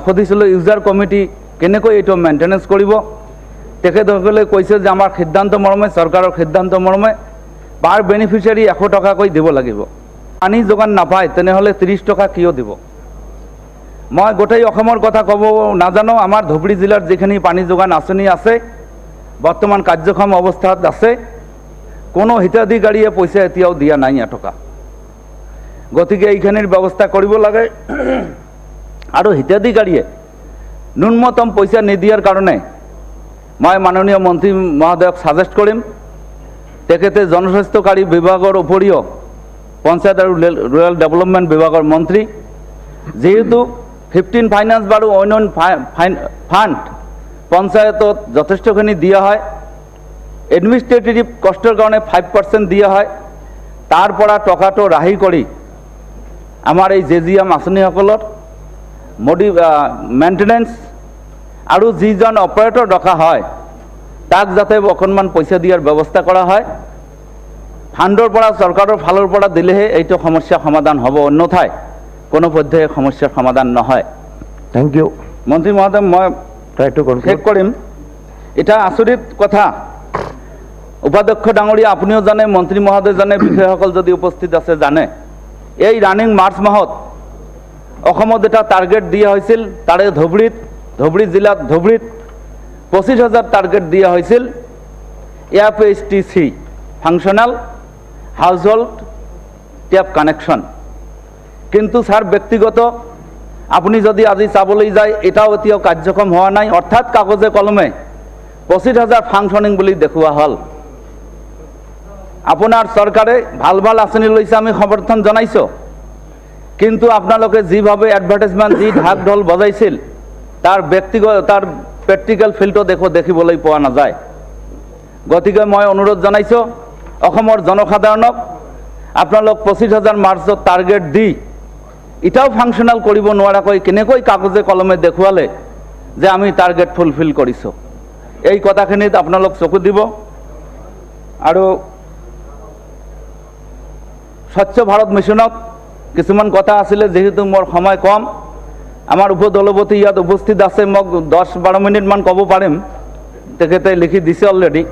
সুধিছিলোঁ user committee কেনেকৈ এইটো মেইনটেনেন্স কৰিব। তেখেতসকলে কৈছে যে আমাৰ সিদ্ধান্ত মৰ্মে চৰকাৰৰ সিদ্ধান্ত মৰ্মে পাৰ বেনিফিচিয়াৰী 100 টকাকৈ দিব লাগিব। পানী যোগান নাপায় তেনেহ'লে 30 টকা কিয় দিব? মই গোটেই অসমৰ কথা ক'ব নাজানো। আমাৰ ধুবুৰী জিলাৰ যিখিনি পানী যোগান আঁচনি আছে বৰ্তমান কাৰ্যক্ষম অৱস্থাত আছে। কোনো হিতাধিকাৰীয়ে পইচা এতিয়াও দিয়া নাই এটকা। গতিকে এইখিনিৰ ব্যৱস্থা কৰিব লাগে। আৰু হিতাধিকাৰীয়ে ন্যূনতম পইচা নিদিয়াৰ কাৰণে মই মাননীয় মন্ত্ৰী মহোদয়ক সাজেষ্ট কৰিম তেখেতে জনস্বাস্থ্যকাৰী বিভাগৰ উপৰিও পঞ্চায়ত আৰু ৰুৰেল ডেভেলপমেণ্ট বিভাগৰ মন্ত্ৰী, যেহেতু 15 ফাইনেন্স বাৰু অন্য ফাণ্ড পঞ্চায়তত যথেষ্টখিনি দিয়া হয়, এডমিনিষ্ট্ৰেটিভ কষ্টৰ কাৰণে 5% দিয়া হয়, তাৰ পৰা টকাটো ৰাহি কৰি আমাৰ এই জেজিএম আঁচনিসকলৰ মেইনটেনেন্স আৰু যিজন অপাৰেটৰ ৰখা হয় তাক যাতে অকণমান পইচা দিয়াৰ ব্যৱস্থা কৰা হয়। ফাণ্ডৰ পৰা চৰকাৰৰ ফালৰ পৰা দিলেহে এইটো সমস্যা সমাধান হ'ব, অন্যথায় কোনো পধ্যে সমস্যাৰ সমাধান নহয়। থ্যাংক ইউ মন্ত্ৰী মহোদয়, মই শেষ কৰিম। এটা আচৰিত কথা, উপাধ্যক্ষ ডাঙৰীয়া আপুনিও জানে, মন্ত্ৰী মহোদয় জানে, বিষয়াসকল যদি উপস্থিত আছে জানে, এই ৰানিং মাৰ্চ মাহত অসমত এটা টাৰ্গেট দিয়া হৈছিল, তাৰে ধুবুৰী জিলাত ধুবুৰীত 25,000 টাৰ্গেট দিয়া হৈছিল FHTC ফাংচনাল হাউজহোল্ড টেপ কানেকশ্যন। কিন্তু স্যাৰ ব্যক্তিগত আপনি যদি আজি চাবলৈ যায় এটাও এতিয়াও কাৰ্যক্ষম হোৱা নাই, অৰ্থাৎ কাগজে কলমে 25,000 ফাংচনিং বুলি দেখুওৱা হ'ল। আপোনাৰ চৰকাৰে ভাল ভাল আঁচনি লৈছে, আমি সমৰ্থন জনাইছোঁ, কিন্তু আপোনালোকে যিভাৱে এডভাৰটাইজমেণ্ট দি ঢাক ঢোল বজাইছিল তাৰ প্ৰেক্টিকেল ফিল্ডটো দেখিবলৈ পোৱা নাযায়। গতিকে মই অনুৰোধ জনাইছোঁ অসমৰ জনসাধাৰণক, আপোনালোক 25,000 মাৰ্চত টাৰ্গেট দি এটাও ফাংচনাল কৰিব নোৱাৰাকৈ কেনেকৈ কাগজে কলমে দেখুৱালে যে আমি টাৰ্গেট ফুলফিল কৰিছোঁ, এই কথাখিনিত আপোনালোক চকু দিব। আৰু স্বচ্ছ ভাৰত মিছনত কিছুমান কথা আছিলে, যেহেতু মোৰ সময় কম, আমাৰ উপদলপতি ইয়াত উপস্থিত আছে, মোক 10-12 মিনিটমান ক'ব পাৰিম, তেখেতে লিখি দিছে অলৰেডি।